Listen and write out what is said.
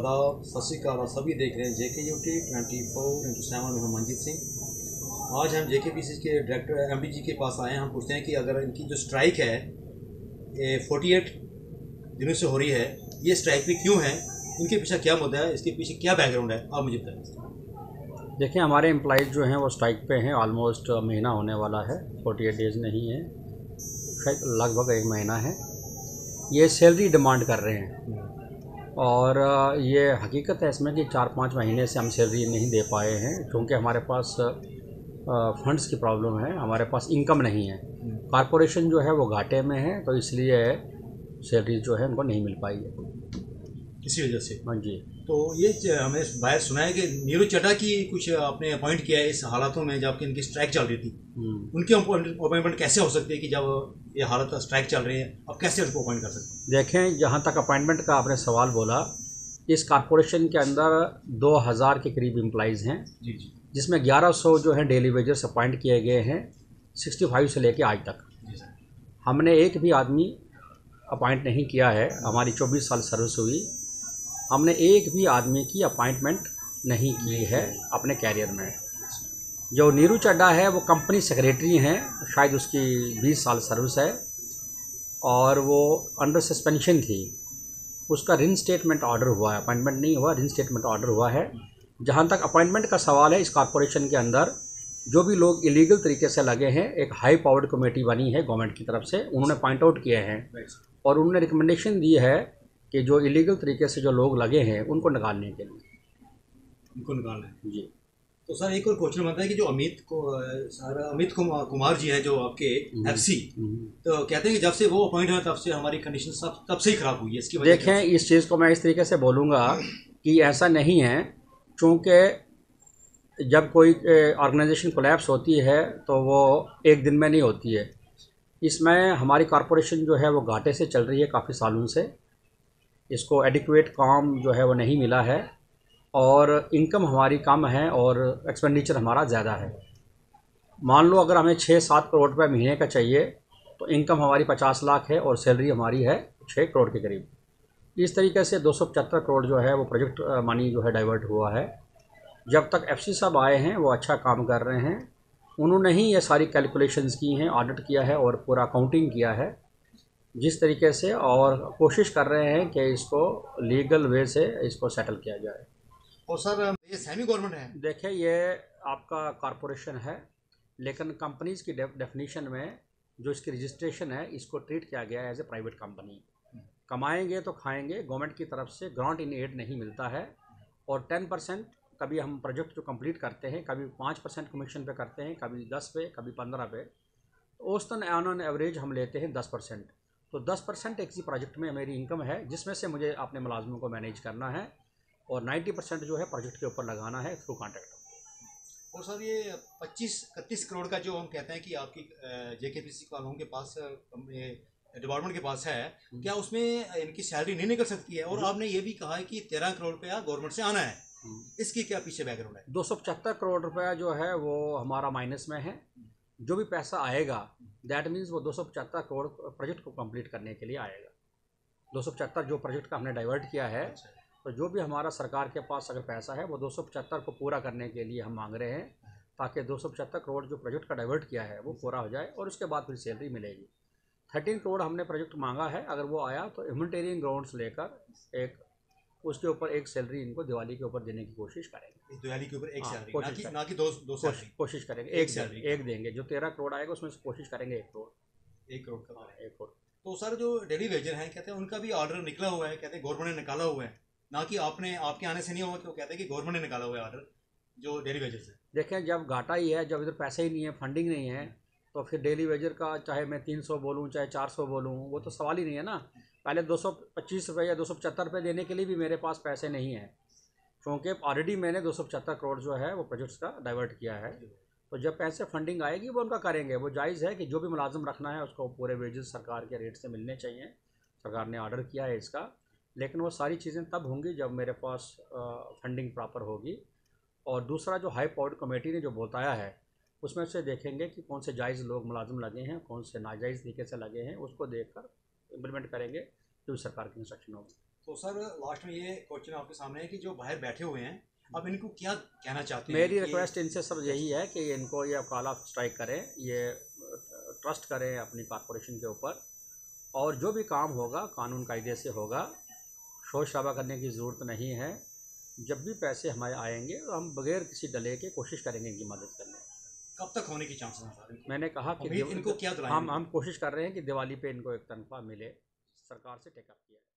आदाब, सत श्री अकाल। सभी देख रहे हैं JKUT 24/7 में। हम मंजीत सिंह। आज हम JKPC के डायरेक्टर MD जी के पास आए हैं। हम पूछते हैं कि अगर इनकी जो स्ट्राइक है 48 दिनों से हो रही है, ये स्ट्राइक भी क्यों है, इनके पीछे क्या मुद्दा है, इसके पीछे क्या बैकग्राउंड है, आप मुझे बताएं। देखिए, हमारे एम्प्लॉइज़ जो हैं वो स्ट्राइक पे हैं। ऑलमोस्ट महीना होने वाला है, 48 डेज़ नहीं है, शायद लगभग 1 महीना है। ये सैलरी डिमांड कर रहे हैं और ये हकीकत है इसमें कि 4-5 महीने से हम सैलरी नहीं दे पाए हैं क्योंकि हमारे पास फंड्स की प्रॉब्लम है, हमारे पास इनकम नहीं है। कॉरपोरेशन जो है वो घाटे में है, तो इसलिए सैलरी जो है उनको नहीं मिल पाई है, इसी वजह से। हाँ जी। तो ये हमने बाहर सुना है कि नीरू चड्ढा की कुछ आपने अपॉइंट किया है इस हालातों में जबकि इनकी स्ट्राइक चल रही थी। उनकी अपॉइंटमेंट कैसे हो सकती है कि जब ये हालत स्ट्राइक चल रही है, अब कैसे उसको अपॉइंट कर सकते हैं? देखें, जहाँ तक अपॉइंटमेंट का आपने सवाल बोला, इस कॉरपोरेशन के अंदर 2000 के करीब एम्प्लॉइज़ हैं, जी जी, जिसमें 1100 जो है डेली वेजर्स अपॉइंट किए गए हैं 65 से लेके आज तक। जी सर। हमने एक भी आदमी अपॉइंट नहीं किया है। हमारी 24 साल सर्विस हुई, हमने एक भी आदमी की अपॉइंटमेंट नहीं की है अपने कैरियर में। जो नीरू चड्ढा है वो कंपनी सेक्रेटरी हैं, शायद उसकी 20 साल सर्विस है और वो अंडर सस्पेंशन थी। उसका रिन स्टेटमेंट ऑर्डर हुआ है, अपॉइंटमेंट नहीं हुआ, रिन स्टेटमेंट ऑर्डर हुआ है। जहाँ तक अपॉइंटमेंट का सवाल है, इस कॉरपोरेशन के अंदर जो भी लोग इलीगल तरीके से लगे हैं, एक हाई पावर्ड कमेटी बनी है गवर्नमेंट की तरफ से, उन्होंने पॉइंट आउट किए हैं और उन्होंने रिकमेंडेशन दी है कि जो इलीगल तरीके से जो लोग लगे हैं उनको निकालने के लिए, उनको निकालना है जी। तो सर एक और क्वेश्चन बनता है कि जो अमित कुमार जी है जो आपके FC, तो कहते हैं कि जब से वो अपॉइंट हुए तब से हमारी कंडीशन सब तब से ही खराब हुई है। इसकी वजह देखें, इस चीज़ को मैं इस तरीके से बोलूँगा कि ऐसा नहीं है, चूँकि जब कोई ऑर्गेनाइजेशन कोलैप्स होती है तो वो एक दिन में नहीं होती है। इसमें हमारी कॉरपोरेशन जो है वो घाटे से चल रही है काफ़ी सालों से, इसको एडिक्वेट काम जो है वो नहीं मिला है और इनकम हमारी कम है और एक्सपेंडिचर हमारा ज़्यादा है। मान लो अगर हमें 6-7 करोड़ रुपए महीने का चाहिए तो इनकम हमारी 50 लाख है और सैलरी हमारी है 6 करोड़ के करीब। इस तरीके से 275 करोड़ जो है वो प्रोजेक्ट मनी जो है डाइवर्ट हुआ है। जब तक FC साहब आए हैं वो अच्छा काम कर रहे हैं, उन्होंने ही ये सारी कैलकुलेशंस की हैं, ऑडिट किया है और पूरा अकाउंटिंग किया है जिस तरीके से, और कोशिश कर रहे हैं कि इसको लीगल वे से इसको सेटल किया जाए। और सर ये सेमी गवर्नमेंट है? देखिए, ये आपका कॉरपोरेशन है, लेकिन कंपनीज़ की डेफिनेशन में जो इसकी रजिस्ट्रेशन है, इसको ट्रीट किया गया है एज ए प्राइवेट कंपनी। कमाएंगे तो खाएंगे, गवर्नमेंट की तरफ से ग्रांट इन एड नहीं मिलता है और 10% कभी हम प्रोजेक्ट जो कंप्लीट करते हैं, कभी 5% कमीशन पे करते हैं, कभी 10 पे, कभी 15 पे, तो औसतन ऑन एवरेज हम लेते हैं 10%। तो 10% एक ही प्रोजेक्ट में मेरी इनकम है, जिसमें से मुझे अपने मुलाजमों को मैनेज करना है और 90% जो है प्रोजेक्ट के ऊपर लगाना है थ्रू कॉन्ट्रैक्ट। और सर ये 25-31 करोड़ का जो हम कहते हैं कि आपकी JKPC वालों के पास डिपार्टमेंट के पास है, क्या उसमें इनकी सैलरी नहीं निकल सकती है? और आपने ये भी कहा है कि 13 करोड़ रुपया गवर्नमेंट से आना है, इसकी क्या पीछे बैकग्राउंड है? 275 करोड़ रुपया जो है वो हमारा माइनस में है। जो भी पैसा आएगा दैट मीन्स वो 275 करोड़ प्रोजेक्ट को कंप्लीट करने के लिए आएगा। 275 जो प्रोजेक्ट का हमने डाइवर्ट किया है, तो जो भी हमारा सरकार के पास अगर पैसा है वो 275 को पूरा करने के लिए हम मांग रहे हैं, ताकि 275 करोड़ जो प्रोजेक्ट का डाइवर्ट किया है वो पूरा हो जाए और उसके बाद फिर सैलरी मिलेगी। 13 करोड़ हमने प्रोजेक्ट मांगा है, अगर वो आया तो ह्यूमैनिटेरियन ग्राउंड्स लेकर एक उसके ऊपर एक सैलरी इनको दिवाली के ऊपर देने की कोशिश करेंगे। दिवाली के ऊपर एक सैलरी, कोशिश ना कि दो सैलरी। कोशिश करेंगे एक सैलरी एक देंगे। जो 13 करोड़ आएगा उसमें से कोशिश करेंगे 1 करोड़, 1 करोड़ का। 1 करोड़। तो सर जो डेली वेजर हैं कहते हैं उनका भी ऑर्डर निकला हुआ है, कहते हैं गवर्नमेंट ने निकाला हुआ है, ना कि आपके आने से नहीं हुआ, कि वो कहते हैं कि गवर्नमेंट ने निकाला हुआ है ऑर्डर जो डेली वेजर है। देखें, जब घाटा ही है, जब इधर पैसे ही नहीं है, फंडिंग नहीं है, तो फिर डेली वेजर का चाहे मैं 300 बोलूँ चाहे 400 बोलूँ, वो तो सवाल ही नहीं है ना। पहले 225 रुपये या 275 रुपये देने के लिए भी मेरे पास पैसे नहीं हैं, क्योंकि ऑलरेडी मैंने 275 करोड़ जो है वो प्रोजेक्ट्स का डाइवर्ट किया है। तो जब पैसे फंडिंग आएगी वो उनका करेंगे। वो जायज़ है कि जो भी मुलाजिम रखना है उसको पूरे वेजेस सरकार के रेट से मिलने चाहिए, सरकार ने ऑर्डर किया है इसका। लेकिन वो सारी चीज़ें तब होंगी जब मेरे पास फंडिंग प्रॉपर होगी। और दूसरा जो हाई पावर्ड कमेटी ने जो बताया है, उसमें से देखेंगे कि कौन से जायज़ लोग मुलाजिम लगे हैं, कौन से नाजायज़ तरीके से लगे हैं, उसको देखकर इम्प्लीमेंट करेंगे जो सरकार की इंस्ट्रक्शन होगी। तो सर लास्ट में ये क्वेश्चन आपके सामने है कि जो बाहर बैठे हुए हैं अब इनको क्या कहना चाहते हैं? मेरी रिक्वेस्ट इनसे सब यही है कि इनको ये कॉल ऑफ स्ट्राइक करें, ये ट्रस्ट करें अपनी कॉरपोरेशन के ऊपर, और जो भी काम होगा कानून कायदे से होगा। शोर शराबा करने की ज़रूरत नहीं है। जब भी पैसे हमारे आएंगे तो हम बगैर किसी डले के कोशिश करेंगे इनकी मदद करने की। कब तक होने की चांसेस हैं सर? मैंने कहा कि इनको क्या दिलाएंगे? हम कोशिश कर रहे हैं कि दिवाली पे इनको एक तनख्वाह मिले, सरकार से टेकअप किया है।